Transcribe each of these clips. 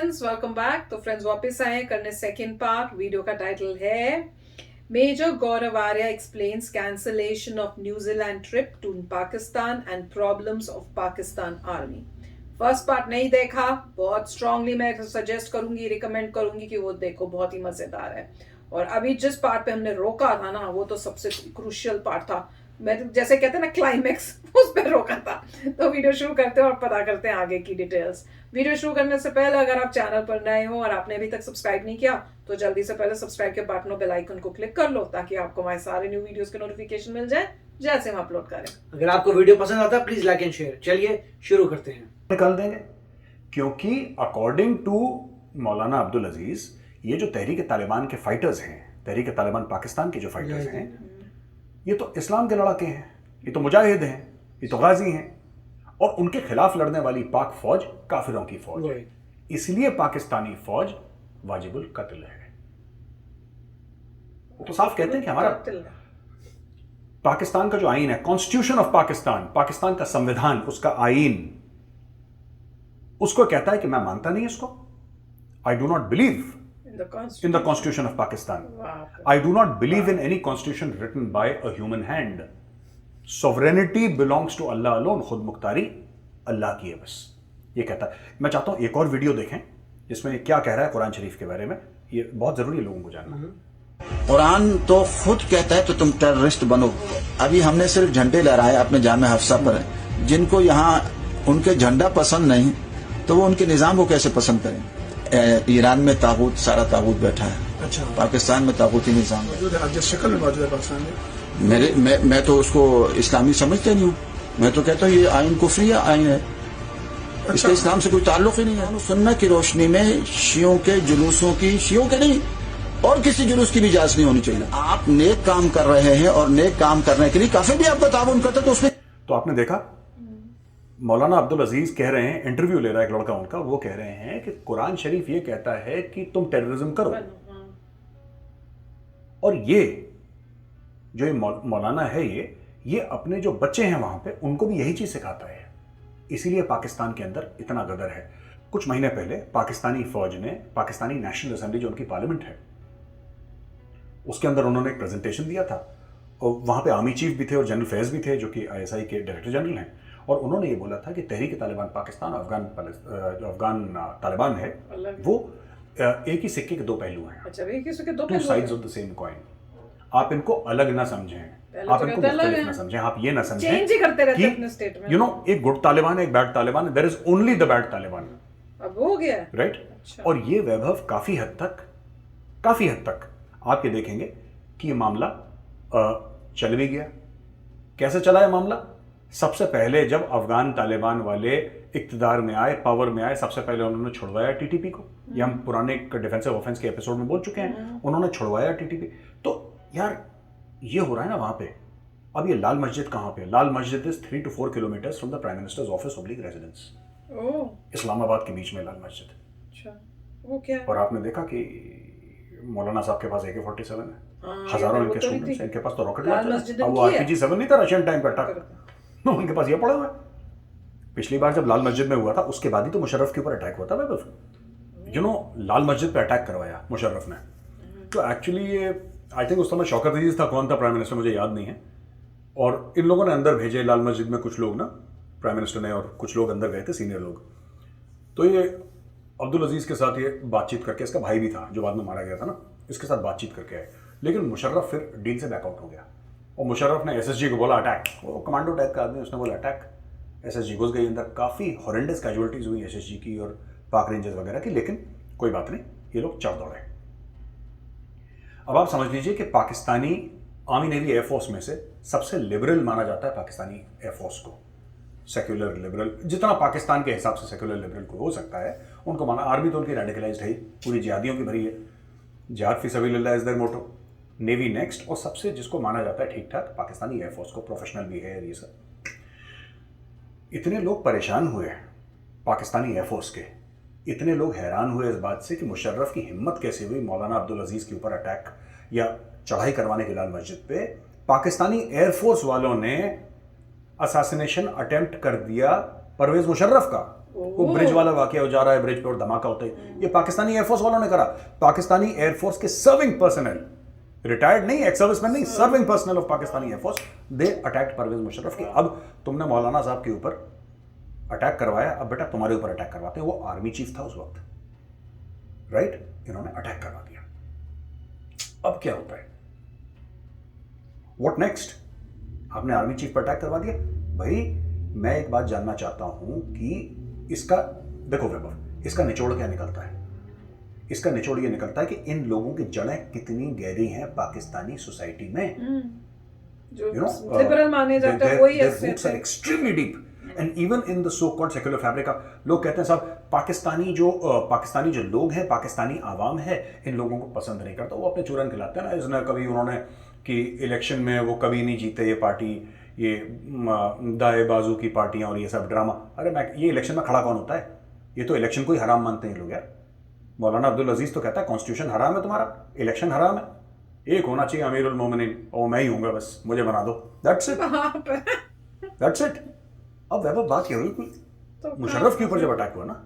Friends, welcome back. तो friends वापस आए करने सेकंड पार्ट। वीडियो का टाइटल है major Gaurav Arya explains cancellation of New Zealand trip to Pakistan and problems of Pakistan army. First part नहीं देखा, बहुत स्ट्रांगली मैं सजेस्ट करूंगी, रिकमेंड करूंगी कि वो देखो, बहुत ही मजेदार है। और अभी जिस पार्ट पे हमने रोका था ना, वो तो सबसे क्रूशियल पार्ट था। मैं जैसे कहते हैं ना क्लाइमेक्स, उस पर रोका था। तो वीडियो शुरू करते हैं और पता करते हैं आगे की डिटेल्स। वीडियो शुरू करने से पहले अगर आप चैनल पर नए हो और आपने अभी तक सब्सक्राइब नहीं किया तो जल्दी से पहले सब्सक्राइब के बटन और बेल आइकन को क्लिक कर लो, ताकि आपको हमारे सारे न्यू वीडियोस के नोटिफिकेशन मिल जाए जैसे हम अपलोड करें। अगर आपको वीडियो पसंद आता है प्लीज लाइक एंड शेयर। चलिए शुरू करते हैं। निकाल देंगे, क्योंकि अकॉर्डिंग टू मौलाना अब्दुल अजीज, ये जो तहरीक तालिबान के फाइटर्स हैं, तहरीक तालिबान पाकिस्तान के जो फाइटर्स हैं, ये तो इस्लाम के लड़ाके हैं, ये तो मुजाहिद हैं, ये तो गाजी हैं, और उनके खिलाफ लड़ने वाली पाक फौज काफिरों की फौज है। इसलिए पाकिस्तानी फौज वाजिबुल कत्ल है। तो साफ कहते हैं कि हमारा पाकिस्तान का जो आईन है, कॉन्स्टिट्यूशन ऑफ पाकिस्तान, पाकिस्तान का संविधान, उसका आईन उसको कहता है कि मैं मानता नहीं इसको। I do not believe in the Constitution of Pakistan. I do not believe in any constitution written by a human hand. Sovereignty belongs to Allah alone. खुद मुख्तारी अल्लाह की है बस, ये कहता है। मैं चाहता हूं एक और वीडियो देखें जिसमें क्या कह रहा है कुरान शरीफ के बारे में। ये बहुत जरूरी है लोगों को जानना। कुरान तो खुद कहता है तो तुम टेररिस्ट बनो। अभी हमने सिर्फ झंडे लहराए अपने जामे हफ्सा पर, जिनको यहाँ उनके झंडा पसंद नहीं तो वो उनके निजाम को कैसे पसंद करें। ईरान में तागूत, सारा तागूत बैठा है। अच्छा। पाकिस्तान में तागूती निजाम शक्ल में मौजूद है पाकिस्तान में। मैं तो उसको इस्लामी समझते नहीं हूँ। मैं तो कहता हूँ ये आइन कुफरी आइन है। अच्छा। इसका इस्लाम से कोई ताल्लुक ही नहीं है। सुन्नत की रोशनी में शियों के जुलूसों की, शियों के नहीं और किसी जुलूस की भी इजाजत नहीं होनी चाहिए। आप नेक काम कर रहे हैं और नेक काम करने के लिए काफी भी आपका ताउन करता तो उसमें। तो आपने देखा मौलाना अब्दुल अजीज कह रहे हैं, इंटरव्यू ले रहा है एक लड़का उनका, वो कह रहे हैं कि कुरान शरीफ ये कहता है कि तुम टेररिज्म करो। और ये जो मौलाना है, ये अपने जो बच्चे हैं वहां पे उनको भी यही चीज सिखाता है। इसीलिए पाकिस्तान के अंदर इतना गदर है। कुछ महीने पहले पाकिस्तानी फौज ने पाकिस्तानी नेशनल असेंबली, जो उनकी पार्लियामेंट है, उसके अंदर उन्होंने एक प्रेजेंटेशन दिया था। और वहां पे आर्मी चीफ भी थे और जनरल फैज भी थे, जो कि ISI के डायरेक्टर जनरल हैं। और उन्होंने ये बोला था कि तहरीक तालिबान पाकिस्तान, अफगान तालिबान है, वो एक ही सिक्के के दो पहलू हैं। अच्छा, एक ही सिक्के के दो two sides of the same coin. आप इनको अलग ना समझें, आप इनको मुख्तलिफ ना समझें, आप ये ना समझें चेंज ही करते रहते हैं अपने स्टेट में। यू नो, एक गुड तालिबान है, एक बैड तालिबान है। There is only the bad Taliban. अब हो गया, राइट। अच्छा। और ये वैभव काफी हद तक आप ये देखेंगे कि ये मामला चल भी गया। कैसे चला है मामला? सबसे पहले जब अफगान तालिबान वाले इक्तदार में आए, पावर में आए, सबसे पहले उन्होंने छुड़वाया TTP को। ये हम पुराने डिफेंसिव ऑफेंस के एपिसोड में बोल चुके हैं। उन्होंने छुड़वाया TTP। तो यार ये हो रहा है ना वहां पे। अब ये लाल मस्जिद कहां पे? लाल मस्जिद is 3 to 4 kilometres from the prime minister's office oblique residence. Islamabad के बीच में लाल मस्जिद। अच्छा, वो क्या है? और आपने देखा कि मौलाना साहब के पास AK-47 है, हजारों इनके स्टूडेंट्स, इनके पास तो रॉकेट लॉन्चर है। वो RPG-7 नहीं था रशियन टाइम पे अटैक, उनके पास ये पड़ा हुआ है। पिछली बार जब लाल मस्जिद में हुआ था उसके बाद ही तो मुशर्रफ के ऊपर अटैक हुआ था। यू नो, लाल मस्जिद पे अटैक करवाया मुशर्रफ ने। तो एक्चुअली ये आई थिंक उस समय शौकत अजीज था, कौन था प्राइम मिनिस्टर मुझे याद नहीं है। और इन लोगों ने अंदर भेजे लाल मस्जिद में कुछ लोग ना, प्राइम मिनिस्टर ने, और कुछ लोग अंदर गए थे, सीनियर लोग। तो ये अब्दुल अजीज के साथ ये बातचीत करके, इसका भाई भी था जो बाद में मारा गया था ना, इसके साथ बातचीत करके आए। लेकिन मुशर्रफ फिर डील से बैकआउट हो गया और मुशर्रफ ने SSG को बोला अटैक। वो कमांडो टाइप का आदमी, उसने बोला अटैक। SSG घुस गई अंदर। काफ़ी हॉरेंडस कैजुअलिटीज हुई SSG की और पाक रेंजर्स वगैरह की, लेकिन कोई बात नहीं, ये लोग चढ़ दौड़े। अब आप समझ लीजिए कि पाकिस्तानी आर्मी नेवी एयरफोर्स में से सबसे लिबरल माना जाता है पाकिस्तानी एयरफोर्स को। सेक्युलर लिबरल, जितना पाकिस्तान के हिसाब से सेक्युलर लिबरल को हो सकता है उनको माना। आर्मी तो उनकी रेडिकलाइज्ड है, पूरी जिहादियों की भरी है। जिहाद फी सबीलिल्लाह is their motto. Navy next, और सबसे जिसको माना जाता है ठीक ठाक पाकिस्तानी एयरफोर्स को, प्रोफेशनल भी है ये सब। इतने लोग परेशान हुए पाकिस्तानी एयरफोर्स के, इतने लोग हैरान हुए इस बात से कि मुशर्रफ की हिम्मत कैसे हुई मौलाना अब्दुल अजीज के ऊपर अटैक या चढ़ाई करवाने के लाल मस्जिद पे। पाकिस्तानी एयरफोर्स वालों ने असैसिनेशन अटेम्प्ट कर दिया परवेज मुशर्रफ का वो ब्रिज वाला वाकया हो जा रहा है, ब्रिज पे और धमाका होता है, ये पाकिस्तानी एयरफोर्स वालों ने करा। पाकिस्तानी एयरफोर्स के सर्विंग पर्सनल, रिटायर्ड नहीं, एक्स सर्विसमैन नहीं, serving personnel of Pakistani air force, they attack Pervez Musharraf की। अब तुमने मौलाना साहब के ऊपर अटैक करवाया, अब बेटा तुम्हारे ऊपर अटैक करवाते हैं। वो आर्मी चीफ था उस वक्त, राइट? इन्होंने अटैक करवा दिया। अब क्या होता है? What next? आपने आर्मी चीफ पर अटैक करवा दिया। भाई मैं एक बात जानना चाहता हूं कि इसका, देखो वैभव, इसका निचोड़ क्या निकलता है? इसका निचोड़ ये निकलता है कि इन लोगों की जड़ें कितनी गहरी हैं पाकिस्तानी सोसाइटी में। जो लिबरल माने जाते हैं वही ऐसे हैं, extremely deep and even in the so called secular fabric. लोग कहते हैं साहब पाकिस्तानी जो लोग हैं, पाकिस्तानी आवाम है, इन लोगों को पसंद नहीं करता। वो अपने चूरन खिलाते हैं ना, इसने कभी उन्होंने कि इलेक्शन में वो कभी नहीं जीते ये पार्टी, ये दाएं बाजू की पार्टियां और ये सब ड्रामा। अरे मैं, ये इलेक्शन में खड़ा कौन होता है? ये तो इलेक्शन को ही हराम मानते हैं लोग यार। मौलाना अब्दुल अजीज तो कहता है कॉन्स्टिट्यूशन हराम है तुम्हारा, इलेक्शन हराम है, एक होना चाहिए अमीरुल मोमिनीन, और मैं ही हूंगा, बस मुझे बना दो, दैट्स इट, दैट्स इट। अब वैभव बात ये हुई कि तो मुशर्रफ के ऊपर जब अटैक हुआ ना,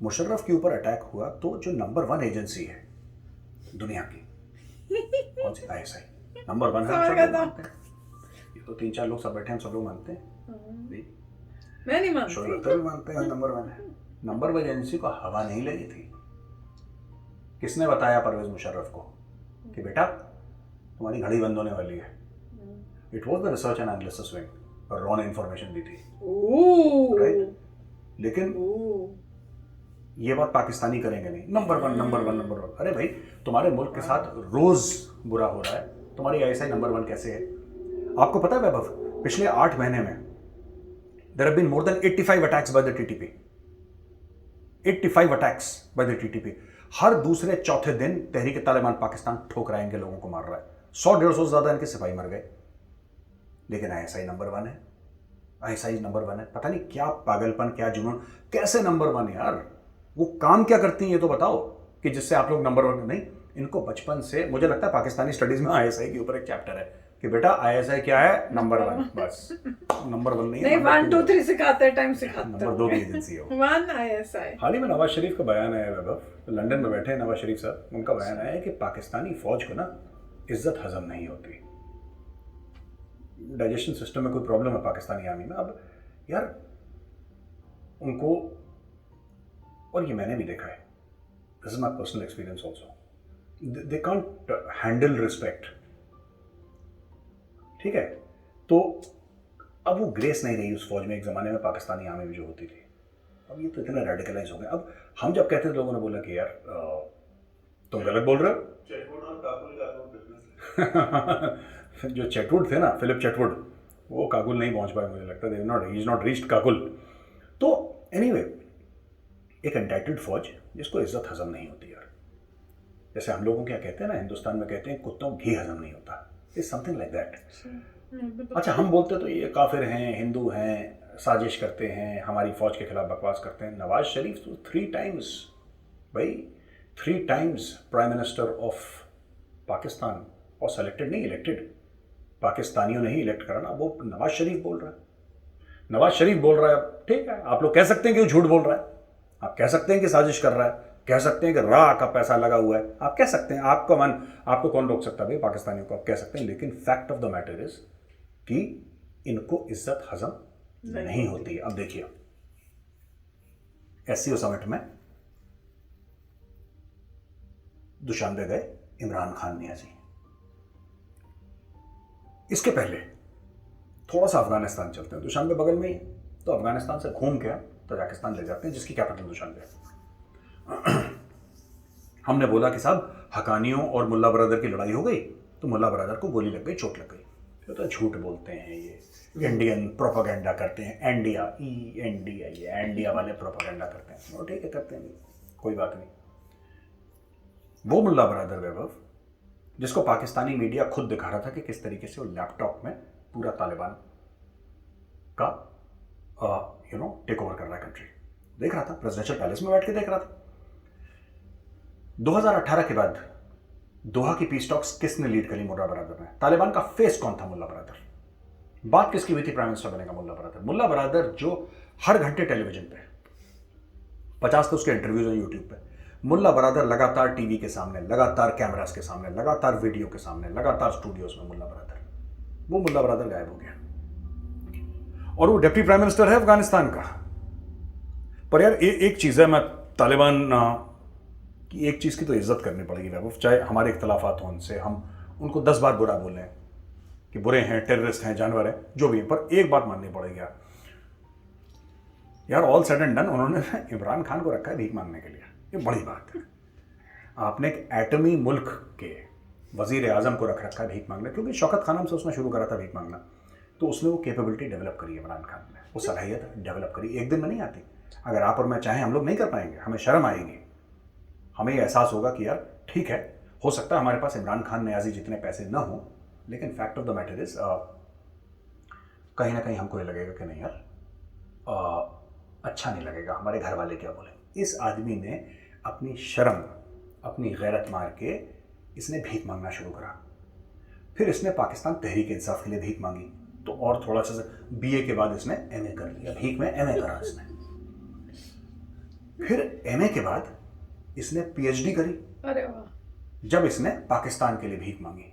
मुशर्रफ के ऊपर अटैक हुआ तो जो नंबर 1 एजेंसी है दुनिया की, कौन सी? ISI नंबर 1 है, सब लोग मानते हैं। ये तो 3-4 लोग सब बैठे हैं, सब लोग मानते हैं। मैं नहीं मानती, शोहरत भी मानते हैं नंबर 1 है। नंबर 1 एजेंसी को हवा नहीं लगी थी। किसने बताया परवेज मुशर्रफ को कि बेटा तुम्हारी घड़ी बंद होने वाली है? It was the research and analysis wing, और रॉ ने इंफॉर्मेशन दी थी, राइट? लेकिन ये बात पाकिस्तानी करेंगे नहीं, नंबर 1 नंबर 1 नंबर 1। अरे भाई तुम्हारे मुल्क के साथ रोज बुरा हो रहा है, तुम्हारी ISI नंबर 1 कैसे है? आपको पता है वैभव, पिछले 8 महीने में there have been more than 85 attacks by the TTP, 85 attacks by the TTP। हर दूसरे चौथे दिन तहरीक तालिबान पाकिस्तान ठोक रहा है, इनके लोगों को मार रहा है। 100-150 से ज्यादा इनके सिपाही मर गए, लेकिन ISI नंबर 1 है। ISI नंबर 1 है। पता नहीं क्या पागलपन, क्या जुनून, कैसे नंबर 1 है यार? वो काम क्या करती हैं ये तो बताओ, कि जिससे आप लोग नंबर 1 नहीं? इनको बचपन से, मुझे लगता है पाकिस्तानी स्टडीज में ISI के ऊपर एक चैप्टर है कि बेटा ISI क्या है? नंबर 1, बस। नंबर 1 नहीं, 1 2 3 सिखाते हैं, टाइम सिखाते हैं। नंबर 2 की एजेंसी है 1 ISI। हाल ही में नवाज शरीफ का बयान है वैभव, लंदन में बैठे हैं नवाज शरीफ साहब, उनका बयान आया है कि पाकिस्तानी फौज को ना इज्जत हजम नहीं होती, डाइजेशन सिस्टम में कोई प्रॉब्लम है पाकिस्तानी आर्मी में। अब यार उनको, और ये मैंने भी देखा है, this is my personal experience also, they can't handle respect, ठीक है? तो अब वो ग्रेस नहीं रही उस फौज में, एक जमाने में पाकिस्तानी आर्मी में जो होती थी। अब ये तो इतना रेडिकलाइज हो गए। अब हम जब कहते थे, लोगों ने बोला कि यार तुम गलत बोल रहे हो। जो चेटवुड थे ना, फिलिप चेटवुड, वो काबुल नहीं पहुंच पाए, मुझे लगता है he is not reached Kabul. तो एनीवे, एक एंटाइटल्ड फौज जिसको इज्जत हजम नहीं होती यार, जैसे हम लोगों क्या कहते हैं ना, हिंदुस्तान में कहते हैं कुत्तों घी हजम नहीं होता, इज समथिंग लाइक दैट। अच्छा, हम बोलते तो ये काफिर हैं, हिंदू हैं, साजिश करते हैं, हमारी फौज के खिलाफ बकवास करते हैं। नवाज शरीफ तो 3 टाइम्स भाई, 3 times prime minister of Pakistan, और सेलेक्टेड नहीं, इलेक्टेड। पाकिस्तानियों ने ही इलेक्ट करा ना। वो नवाज शरीफ बोल रहा है, नवाज शरीफ बोल रहा है, ठीक है, आप लोग कह सकते हैं कि वो झूठ बोल रहा है, आप कह सकते हैं कि साजिश कर रहा है, कह सकते हैं कि राह का पैसा लगा हुआ है, आप कह सकते हैं, आपका मन, आपको कौन रोक सकता है भाई पाकिस्तानियों को, आप कह सकते हैं। लेकिन fact of the matter is कि इनको इज्जत हजम नहीं होती है। अब देखिए, SCO समिट में दुशानबे गए इमरान खान नियाजी। इसके पहले थोड़ा सा अफगानिस्तान चलते हैं, दुशानबे बगल में ही, तो अफगानिस्तान से घूम के तजाकिस्तान ले जाते हैं, जिसकी कैपिटल दुशानबे है। हमने बोला कि साहब हकानियों और मुल्ला ब्रदर की लड़ाई हो गई, तो मुल्ला ब्रदर को गोली लग गई, चोट लग गई। तो झूठ बोलते हैं, ये इंडियन प्रोपेगेंडा करते हैं, एंडिया, ये एंडिया वाले प्रोपेगेंडा करते हैं। वो ठीक है, करते हैं, कोई बात नहीं। वो मुल्ला ब्रदर वैभव, जिसको पाकिस्तानी मीडिया खुद दिखा रहा था कि किस तरीके से वो लैपटॉप में पूरा तालिबान का टेक ओवर कर रहा है कंट्री, देख रहा था, प्रेसिडेंशियल पैलेस में बैठ के देख रहा था। 2018 के बाद दोहा की पीस टॉक्स किसने लीड करी? मुल्ला ब्रदर ने। तालिबान का फेस कौन था? मुल्ला ब्रदर। बात किसकी हुई थी प्राइम मिनिस्टर बनेगा? मुल्ला बरादर। मुल्ला बरादर जो हर घंटे टेलीविजन पे 50 तो उसके इंटरव्यूज हैं यूट्यूब पे। मुल्ला बरादर लगातार टीवी के सामने, लगातार कैमरास के सामने, लगातार वीडियो के सामने, लगातार स्टूडियोज में मुल्ला बरादर। वो मुल्ला बरादर गायब हो गया और वो डिप्टी प्राइम मिनिस्टर है अफगानिस्तान का। पर यार एक चीज़ है, मैं तालिबान की एक चीज़ की तो इज्जत करनी पड़ेगी वैभव, चाहे हमारे इख्तलाफात हों उनसे, हम उनको 10 बार बुरा बोलें कि बुरे हैं, टेररिस्ट हैं, जानवर हैं, जो भी है, पर एक बात माननी पड़ेगी यार ऑल सेड एंड डन उन्होंने इमरान खान को रखा है भीख मांगने के लिए। ये बड़ी बात है। आपने एक एटमी मुल्क के वजीर आजम को रख रखा है भीख मांगने, क्योंकि शौकत खानम से उसने शुरू करा था भीख मांगना, तो उसने वो कैपेबिलिटी डेवलप करी है इमरान खान ने, वो सलाहियत डेवलप करी। एक दिन में नहीं आती। अगर आप और मैं चाहें हम लोग नहीं कर पाएंगे, हमें शर्म आएगी, हमें ये एहसास होगा कि यार ठीक है, हो सकता है हमारे पास इमरान खान नियाजी जितने पैसे ना हो, लेकिन fact of the matter is कहीं ना कहीं हमको ये लगेगा कि नहीं यार अच्छा नहीं लगेगा, हमारे घर वाले क्या बोले। इस आदमी ने अपनी शर्म, अपनी गैरत मार के इसने भीख मांगना शुरू करा। फिर इसने पाकिस्तान तहरीक इंसाफ के लिए भीख मांगी, तो और थोड़ा सा बीए के बाद इसने एमए कर लिया, भीख में एमए करा इसने। फिर एमए के बाद इसने पीएचडी करी। अरे वाह। जब इसने पाकिस्तान के लिए भीख मांगी,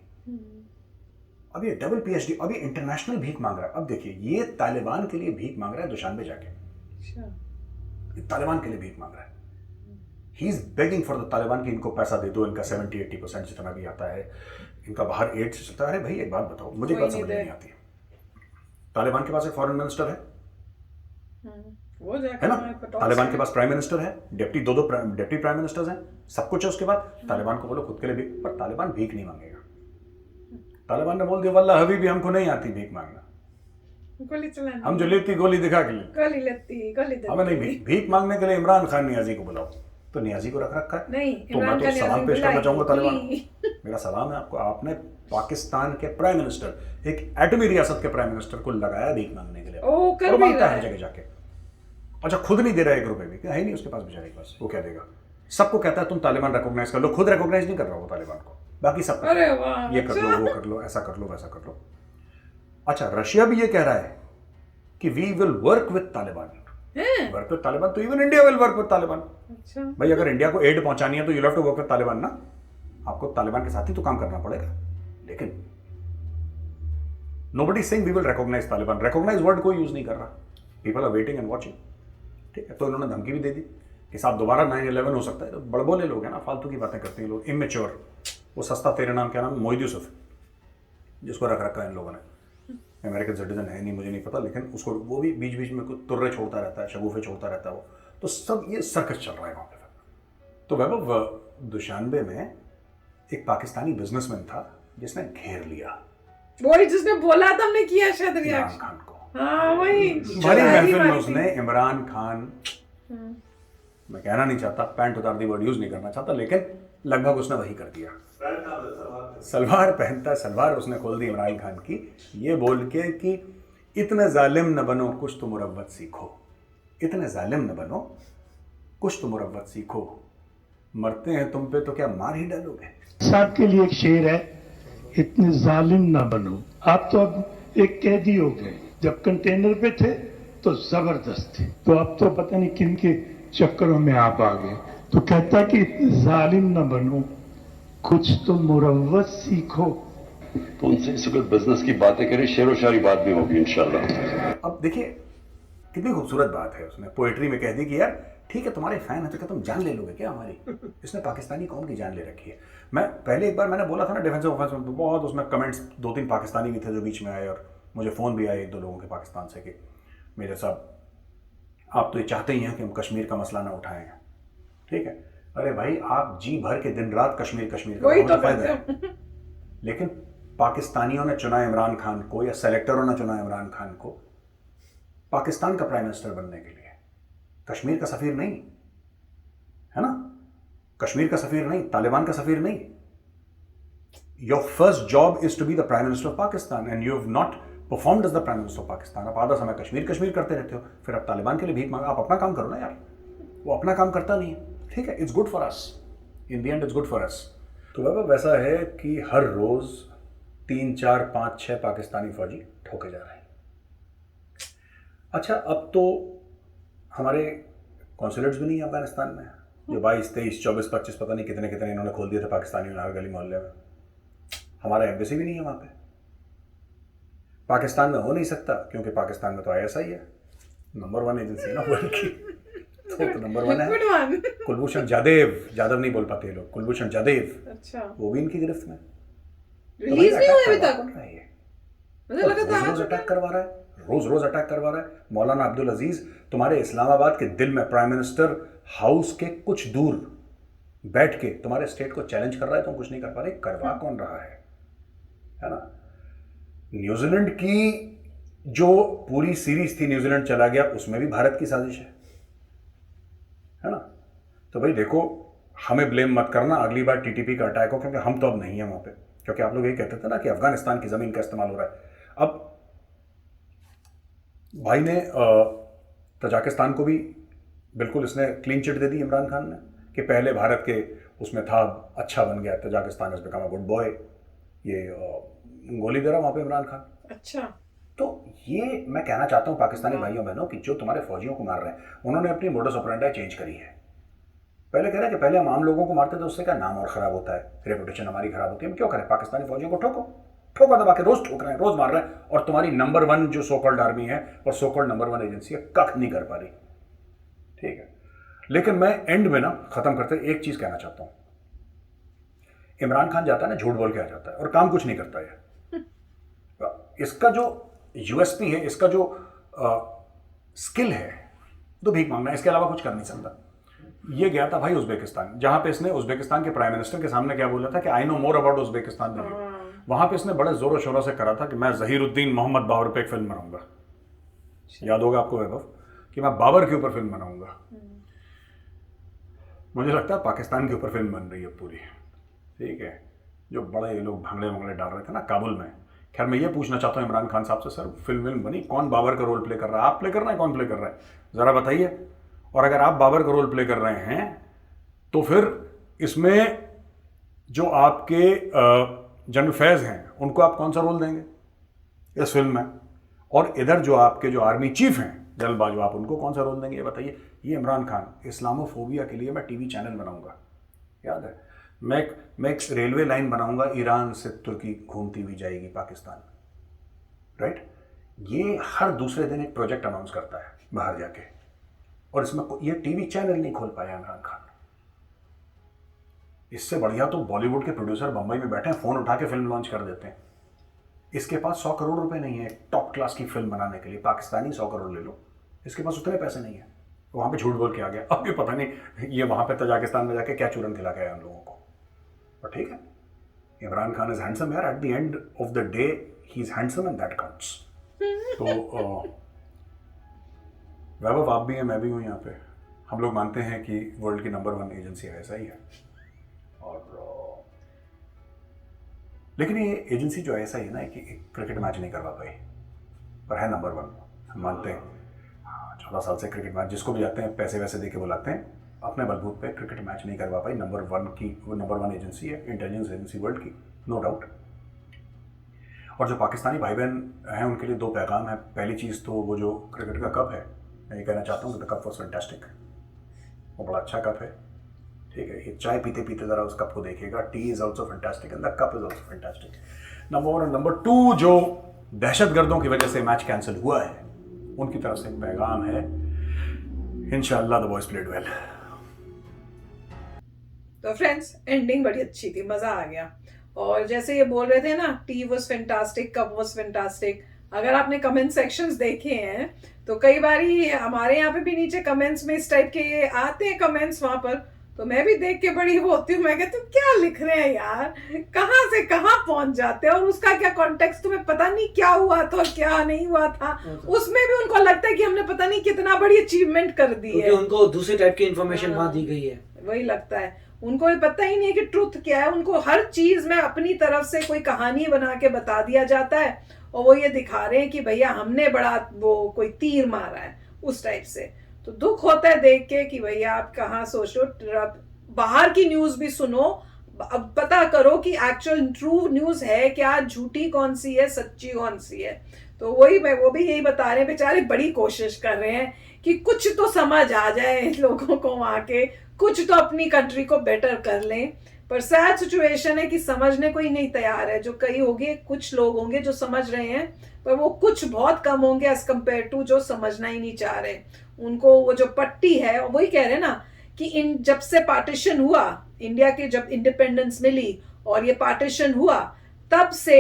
अब ये डबल पीएचडी, अब ये इंटरनेशनल भीख मांग रहा है। अब देखिए, ये तालिबान के लिए भीख मांग रहा है दुशानबे जाके, तालिबान के लिए भीख मांग रहा है। He is begging for the Taliban कि इनको पैसा दे दो, इनका 70-80% जितना भी आता है, इनका बाहर एड से चलता है। अरे भाई एक बात बताओ, मुझे बात समझ नहीं आती। तालिबान के पास एक फॉरेन मिनिस्टर है, है ना? तालिबान के पास प्राइम मिनिस्टर है, डिप्टी डिप्टी प्राइम मिनिस्टर्स हैं, सब कुछ है उसके बाद। तालिबान को बोलो खुद के लिए भीख, पर तालिबान भीख नहीं मांगेगा। तालिबान ने बोल दिया वल्लाह हबीबी हमको नहीं आती भीख मांगना, गोली चलानी, हम जो लेती गोली दिखा के लिए, गोली लेती, गोली देती। हमें नहीं भीख मांगने के लिए इमरान खान नियाजी को बुलाओ, तो नियाजी को रख रखा है। नहीं, तो मैं तो सलाम पेश करना चाहूंगा तालिबान को। मेरा सलाम है आपको, आपने पाकिस्तान के प्राइम मिनिस्टर, एक एटमी रियासत के प्राइम मिनिस्टर को लगाया भीख मांगने के लिए, और मांगता है जगह जाके। अच्छा, खुद नहीं दे रहा 1 रुपए भी, है नहीं उसके पास बेचारे के पास, वो क्या देगा? सबको कहता है तुम तालिबान रिकॉग्नाइज कर लो, खुद रिकॉग्नाइज नहीं कर रहा वो तालिबान को, बाकी सब ये कर लो, वो कर लो, ऐसा कर लो, वैसा कर लो। अच्छा, रशिया भी ये कह रहा है कि we will work with Taliban, work with Taliban, तो even India will work with Taliban. अच्छा भाई, अगर इंडिया को एड पहुंचानी है तो you have to work with Taliban ना, आपको तालिबान के साथ ही तो काम करना पड़ेगा। लेकिन nobody saying we will recognize Taliban, recognize word कोई यूज नहीं कर रहा, people are waiting and watching. ठीक है, तो इन्होंने धमकी भी दे दी कि साहब दोबारा 9/11 हो सकता है। तो बड़बोले लोग हैं ना, फालतू की बातें करते हैं लोग, इमेच्योर। वो सस्ता तेरे नाम क्या नाम, मोहिद यूसुफ, जिसको रख रखा है इन लोगों ने, अमेरिकन सिटीजन है नहीं, मुझे नहीं पता, लेकिन उसको वो भी बीच बीच में कुछ तुर्रे छोड़ता रहता है, शगुफे छोड़ता रहता है वो, तो सब ये सर्कस चल रहा है वहाँ पे। तो वैभव, दुशानबे में एक पाकिस्तानी बिजनेसमैन था जिसने घेर लिया, वही जिसने बोला था, हमने किया शायद इमरान खान को। हाँ वही बड़ी महफिल में उसने इमरान खान, मैं कहना नहीं चाहता, पैंट उतार दी वर्ड यूज नहीं करना चाहता, लेकिन लगभग उसने वही कर दिया। सलवार पहनता, सलवार उसने खोल दी इमरान खान की, ये बोल के कि इतने जालिम न बनो, कुछ तो मुरव्वत सीखो, इतने जालिम न बनो, कुछ तो मुरव्वत सीखो, मरते हैं तुम पे तो क्या मार ही डालोगे। साहब के लिए एक शेर है, इतने जालिम ना बनो। आप तो अब एक कैदी हो गए, जब कंटेनर पे थे तो जबरदस्त थे, तो अब तो पता नहीं किन के चक्करों में आप आ गए। तो कहता कि इतने जालिम ना बनो, कुछ तो मुरव्वत सीखो। तो उनसे इस वक्त बिजनेस की बातें करें, शेर व शायरी बात भी होगी इंशाल्लाह। अब देखिए कितनी खूबसूरत बात है, उसने पोएट्री में कह दी कि यार ठीक है तुम्हारे फैन है तो क्या तुम जान ले लोगे क्या हमारी। इसने पाकिस्तानी कौम की जान ले रखी है। मैं पहले एक बार मैंने बोला था ना डिफेंस ऑफेंस में, बहुत उसमें कमेंट्स 2-3 पाकिस्तानी भी थे जो बीच में आए, और मुझे फ़ोन भी आए 1-2 लोगों के पाकिस्तान से कि मेरे साहब आप तो ये चाहते ही हैं कि हम कश्मीर का मसला ना उठाएं, ठीक है। अरे भाई, आप जी भर के दिन रात कश्मीर कश्मीर का तो फायदा है, लेकिन पाकिस्तानियों ने चुना इमरान खान को, या सेलेक्टरों ने चुना इमरान खान को पाकिस्तान का प्राइम मिनिस्टर बनने के लिए, कश्मीर का सफीर नहीं, है ना, कश्मीर का सफीर नहीं, तालिबान का सफीर नहीं। Your first job is to be the prime minister of Pakistan and you have not performed as the prime minister of Pakistan. आप आधा समय कश्मीर कश्मीर करते रहते हो, फिर आप तालिबान के लिए भीख मांगा। आप अपना काम करो ना यार, वो अपना काम करता नहीं है, ठीक है। It's good for us, in the end it's good for us. तो बाबा वैसा है कि हर रोज 3, 4, 5, 6 पाकिस्तानी फौजी ठोके जा रहे हैं। अच्छा, अब तो हमारे कॉन्सुलेट्स भी नहीं है अफगानिस्तान में, जो 22, 23, 24, 25 पता नहीं कितने कितने इन्होंने खोल दिए थे पाकिस्तानियों ने हर गली मोहल्ले में। हमारा एम्बेसी भी नहीं है वहाँ पे। पाकिस्तान में हो नहीं सकता क्योंकि पाकिस्तान में तो ISI है, नंबर 1 एजेंसी ना वर्ल्ड की। तो नंबर 1 है। कुलभूषण जाधव नहीं बोल पाते लोग, कुलभूषण जाधव। अच्छा, वो भी इनकी गिरफ्त में। रिलीज नहीं हुए अभी तक। मुझे लगा था रोज अटैक करवा रहा है, रोज अटैक करवा रहा है। मौलाना अब्दुल अजीज तुम्हारे इस्लामाबाद के दिल में प्राइम मिनिस्टर हाउस के कुछ दूर बैठ के तुम्हारे स्टेट को चैलेंज कर रहा है, तुम कुछ नहीं कर पा रहे। करवा कौन रहा है ना? न्यूजीलैंड की जो पूरी सीरीज थी, न्यूजीलैंड चला गया, उसमें भी भारत की साजिश है ना? तो भाई देखो, हमें ब्लेम मत करना अगली बार TTP का अटैक हो, क्योंकि हम तो अब नहीं है वहां पे। क्योंकि आप लोग यही कहते थे ना कि अफगानिस्तान की जमीन का इस्तेमाल हो रहा है। अब भाई ने तजाकिस्तान को भी बिल्कुल इसने क्लीन चिट दे दी इमरान खान ने, कि पहले भारत के उसमें था, अच्छा बन गया, Tajikistan is become a good boy. ये गोली दे रहा वहां पे इमरान खान। अच्छा, तो ये मैं कहना चाहता हूँ पाकिस्तानी भाइयों बहनों कि जो तुम्हारे फौजियों को मार रहे हैं, उन्होंने अपनी मोडस ऑपरेंडी चेंज करी है। पहले कह रहे हैं कि पहले हम आम लोगों को मारते थे, उससे क्या नाम और खराब होता है, रेपुटेशन हमारी खराब होती है। हम क्यों करें? पाकिस्तानी फौजियों को ठोको दबा के, रोज ठोक रहे हैं, रोज मार रहे हैं। और तुम्हारी नंबर 1 जो सो कॉल्ड आर्मी है और सो कॉल्ड नंबर 1 एजेंसी है, कख नहीं कर पा रही। ठीक है, लेकिन मैं एंड में ना खत्म करते एक चीज कहना चाहता हूं। इमरान खान जाता है ना, झूठ बोल के आ जाता है और काम कुछ नहीं करता है। इसका जो USP है, इसका जो स्किल है, तो भीख मांगना, इसके अलावा कुछ कर नहीं सकता। ये गया था भाई उज्बेकिस्तान, जहां पे इसने उज्बेकिस्तान के प्राइम मिनिस्टर के सामने क्या बोला था कि I know more about Uzbekistan than you. वहां पे इसने बड़े जोरों शोरों से करा था कि मैं जहीरुद्दीन मोहम्मद बाबर पे एक फिल्म बनाऊंगा। याद होगा आपको वैभव, कि मैं बाबर के ऊपर फिल्म बनाऊंगा। मुझे लगता है पाकिस्तान के ऊपर फिल्म बन रही है पूरी। ठीक है, जो बड़े ये लोग भंगड़े डाल रहे थे ना काबुल में। खैर, मैं ये पूछना चाहता हूँ इमरान खान साहब से, सर फिल्म बनी, कौन बाबर का रोल प्ले कर रहा है? आप प्ले कर रहे हैं, कौन प्ले कर रहा है, जरा बताइए। और अगर आप बाबर का रोल प्ले कर रहे हैं तो फिर इसमें जो आपके जनरल फैज हैं उनको आप कौन सा रोल देंगे इस फिल्म में? और इधर जो आपके जो आर्मी चीफ हैं जनरल बाजवा, आप उनको कौन सा रोल देंगे, ये बताइए। ये इमरान खान, इस्लामोफोबिया के लिए मैं TV चैनल बनाऊंगा, याद है, मैं एक रेलवे लाइन बनाऊंगा, ईरान से तुर्की घूमती हुई जाएगी पाकिस्तान, राइट? ये हर दूसरे दिन एक प्रोजेक्ट अनाउंस करता है बाहर जाके, और इसमें ये TV चैनल नहीं खोल पाया इमरान खान। इससे बढ़िया तो बॉलीवुड के प्रोड्यूसर बंबई में बैठे हैं, फोन उठा के फिल्म लॉन्च कर देते हैं। इसके पास 100 करोड़ रुपए नहीं है टॉप क्लास की फिल्म बनाने के लिए। पाकिस्तानी 100 करोड़ ले लो, इसके पास उतने पैसे नहीं है। वहां पे झूठ बोल के आ गया। अब ये पता नहीं ये वहां पे तजाकिस्तान में जाके क्या चूरन खिला के आया हम लोगों को। पर ठीक है, इमरान खान इज हैंडसम यार, at the end of the day he is handsome and that counts. तो वैभव, आप भी हैं, मैं भी हूं यहाँ पे। हम लोग मानते हैं कि वर्ल्ड की नंबर 1 एजेंसी ऐसा ही है, और लेकिन ये एजेंसी जो ऐसा ही है ना कि क्रिकेट मैच नहीं करवा पाई, पर है नंबर 1, हम मानते हैं। 14 साल से क्रिकेट मैच जिसको भी जाते हैं पैसे वैसे दे के बुलाते हैं, अपने बलबूत पे क्रिकेट मैच नहीं करवा पाई। नंबर 1 एजेंसी है, इंटेलिजेंस एजेंसी वर्ल्ड की, नो डाउट। और जो पाकिस्तानी भाई बहन हैं उनके लिए 2 पैगाम है। पहली चीज़ तो वो जो क्रिकेट का कप है, मैं ये कहना चाहता हूँ कि द कप वॉज फैंटास्टिक, वो बड़ा अच्छा कप है। ठीक है, ये चाय पीते पीते ज़रा उस कप को देखिएगा। T is also fantastic and the cup is also fantastic, number 1। Number 2, जो दहशतगर्दों की वजह से मैच कैंसिल हुआ है, उनकी तरफ से एक पैगाम है, इंशाअल्लाह द बॉयज प्लेड वेल। तो फ्रेंड्स, एंडिंग बड़ी अच्छी थी, मजा आ गया। और जैसे ये बोल रहे थे ना, T was fantastic, cup was fantastic. अगर आपने कमेंट सेक्शंस देखे हैं तो कई बार हमारे यहाँ पे भी नीचे कमेंट्स में इस टाइप के आते हैं कमेंट्स वहां पर, तो मैं भी देख के बड़ी वो होती हूँ। मैं कहती हूँ क्या लिख रहे हैं यार, कहाँ से कहाँ पहुंच जाते हैं, और उसका क्या कॉन्टेक्स्ट तुम्हें पता नहीं क्या हुआ था क्या नहीं हुआ था। उसमें भी उनको लगता है कि हमने पता नहीं कितना बड़ी अचीवमेंट कर दी है, उनको दूसरे टाइप की इंफॉर्मेशन वहां दी गई है। वही लगता है उनको, ये पता ही नहीं है कि ट्रुथ क्या है। उनको हर चीज में अपनी तरफ से कोई कहानी बना के बता दिया जाता है, और वो ये दिखा रहे हैं कि भैया हमने बड़ा वो कोई तीर मारा है, उस टाइप से। तो दुख होता है देख के कि भैया आप कहाँ सोचो, बाहर की न्यूज भी सुनो, अब पता करो कि एक्चुअल ट्रू न्यूज है क्या, झूठी कौन सी है, सच्ची कौन सी है। तो वो भी यही बता रहे हैं, बेचारे बड़ी कोशिश कर रहे हैं कि कुछ तो समझ आ जाए लोगों को वहां के, कुछ तो अपनी कंट्री को बेटर कर लें। पर सैड सिचुएशन है कि समझने को ही नहीं तैयार है। जो कई होंगे, कुछ लोग होंगे जो समझ रहे हैं, पर वो कुछ बहुत कम होंगे एज कम्पेयर टू जो समझना ही नहीं चाह रहे। उनको वो जो पट्टी है, वही कह रहे हैं ना कि जब से पार्टीशन हुआ, इंडिया की जब इंडिपेंडेंस मिली और ये पार्टीशन हुआ, तब से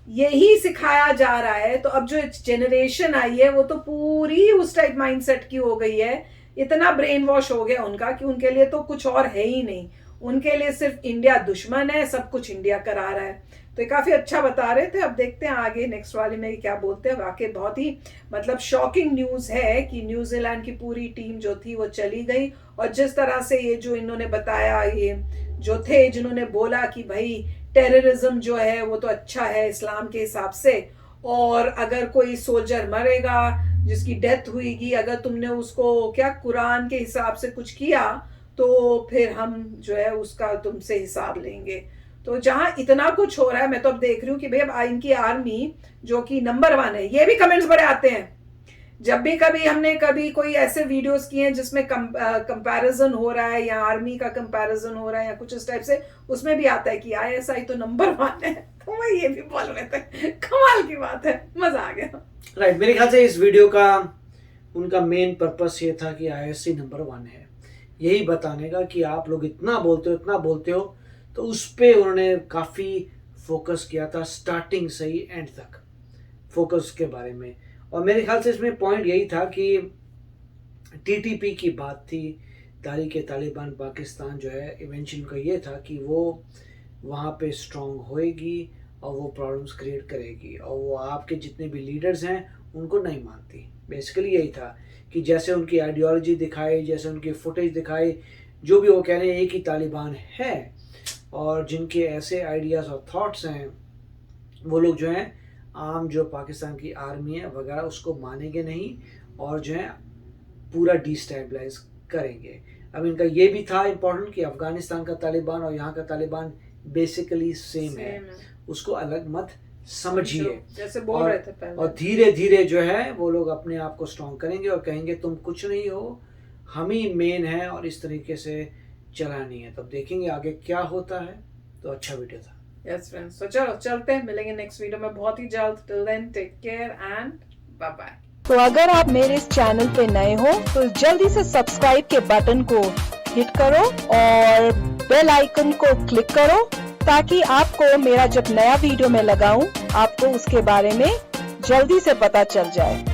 यही सिखाया जा रहा है। तो अब जो जनरेशन आई है वो तो पूरी उस टाइप माइंडसेट की हो गई है, इतना ब्रेन वॉश हो गया उनका कि उनके लिए तो कुछ और है ही नहीं। उनके लिए सिर्फ इंडिया दुश्मन है, सब कुछ इंडिया करा रहा है। तो ये काफी अच्छा बता रहे थे। अब देखते हैं आगे नेक्स्ट वाले में क्या बोलते हैं। वाकई बहुत ही मतलब शॉकिंग न्यूज है कि न्यूजीलैंड की पूरी टीम जो थी वो चली गई। और जिस तरह से ये जो इन्होंने बताया, ये जो थे जिन्होंने बोला कि भाई टेररिज्म जो है वो तो अच्छा है इस्लाम के हिसाब से, और अगर कोई सोल्जर मरेगा जिसकी डेथ हुईगी, अगर तुमने उसको क्या कुरान के हिसाब से कुछ किया तो फिर हम जो है उसका तुमसे हिसाब लेंगे। तो जहां इतना कुछ हो रहा है, मैं तो अब देख रही हूँ कि भाई अब इनकी आर्मी जो कि नंबर 1 है, ये भी कमेंट्स बड़े आते हैं। जब भी कभी हमने कभी कोई ऐसे वीडियोस किए हैं जिसमें कंपैरिजन हो रहा है या आर्मी का कंपैरिजन हो रहा है या कुछ इस टाइप से, उसमें भी आता है कि ISI तो नंबर 1 है। तो मैं ये भी बोल रहे थे, कमाल की बात है, मजा आ गया। राइट, मेरे ख्याल से इस वीडियो का उनका मेन पर्पस ये था कि ISI नंबर 1 है, यही बताने का कि आप लोग इतना बोलते हो। तो उस पर उन्होंने काफ़ी फोकस किया था स्टार्टिंग से ही एंड तक, फोकस के बारे में। और मेरे ख्याल से इसमें पॉइंट यही था कि TTP की बात थी, तालिबान पाकिस्तान जो है, इवेंचुअली उनका ये था कि वो वहाँ पे स्ट्रांग होएगी और वो प्रॉब्लम्स क्रिएट करेगी, और वो आपके जितने भी लीडर्स हैं उनको नहीं मानती। बेसिकली यही था कि जैसे उनकी आइडियोलॉजी दिखाई, जैसे उनकी फुटेज दिखाई, जो भी वो कह रहे हैं एक ही तालिबान है, और जिनके ऐसे आइडियाज़ और थॉट्स हैं वो लोग जो हैं आम जो पाकिस्तान की आर्मी है वगैरह उसको मानेंगे नहीं, और जो है पूरा डिस्टेबलाइज करेंगे। अब इनका ये भी था इम्पोर्टेंट कि अफगानिस्तान का तालिबान और यहाँ का तालिबान बेसिकली सेम है, उसको अलग मत समझिए, जैसे बोल रहे थे पहले। और धीरे धीरे जो है वो लोग अपने आप को स्ट्रॉन्ग करेंगे और कहेंगे तुम कुछ नहीं हो, हम ही मेन है, और इस तरीके से चलानी है। तो देखेंगे आगे क्या होता है। तो अच्छा वीडियो था। यस फ्रेंड्स, तो चलो चलते हैं, मिलेंगे नेक्स्ट वीडियो में बहुत ही जल्द। Till then take care and bye bye. तो अगर आप मेरे इस चैनल पे नए हो तो जल्दी से सब्सक्राइब के बटन को हिट करो और बेल आइकन को क्लिक करो, ताकि आपको मेरा जब नया वीडियो मैं लगाऊं आपको उसके बारे में जल्दी से पता चल जाए।